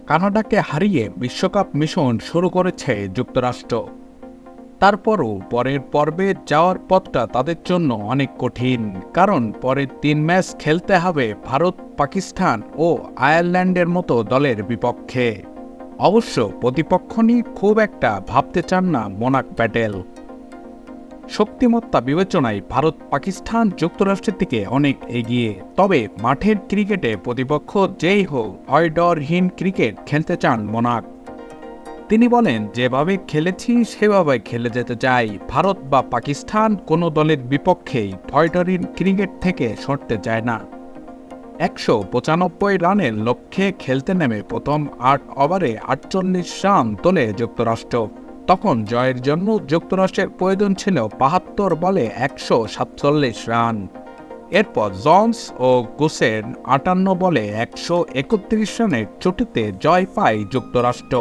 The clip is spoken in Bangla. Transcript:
কানাডাকে হারিয়ে বিশ্বকাপ মিশন শুরু করেছে যুক্তরাষ্ট্র। তারপরও পরের পর্বে যাওয়ার পথটা তাদের জন্য অনেক কঠিন, কারণ পরের ৩ ম্যাচ খেলতে হবে ভারত, পাকিস্তান ও আয়ারল্যান্ডের মতো দলের বিপক্ষে। অবশ্য প্রতিপক্ষ নিয়ে খুব একটা ভাবতে চান না মোনাক প্যাটেল। শক্তিমত্তা বিবেচনায় ভারত, পাকিস্তান যুক্তরাষ্ট্রের থেকে অনেক এগিয়ে। তবে মাঠের ক্রিকেটে প্রতিপক্ষ যেই হোক, ভয়ডরহীন ক্রিকেট খেলতে চান মোনাক। তিনি বলেন, যেভাবে খেলেছি সেভাবে খেলে যেতে চাই। ভারত বা পাকিস্তান কোনো দলের বিপক্ষেই ভয়ডরহীন ক্রিকেট থেকে সরতে চায় না। ১৯৫ রানের লক্ষ্যে খেলতে নেমে প্রথম ৮ ওভারে ৪৮ রান তোলে যুক্তরাষ্ট্র। তখন জয়ের জন্য যুক্তরাষ্ট্রের প্রয়োজন ছিল ৭২ বলে ১৪৭ রান। এরপর জন্স ও গুসের ৫৮ বলে ১৩১ রানের চুটিতে জয় পায় যুক্তরাষ্ট্র।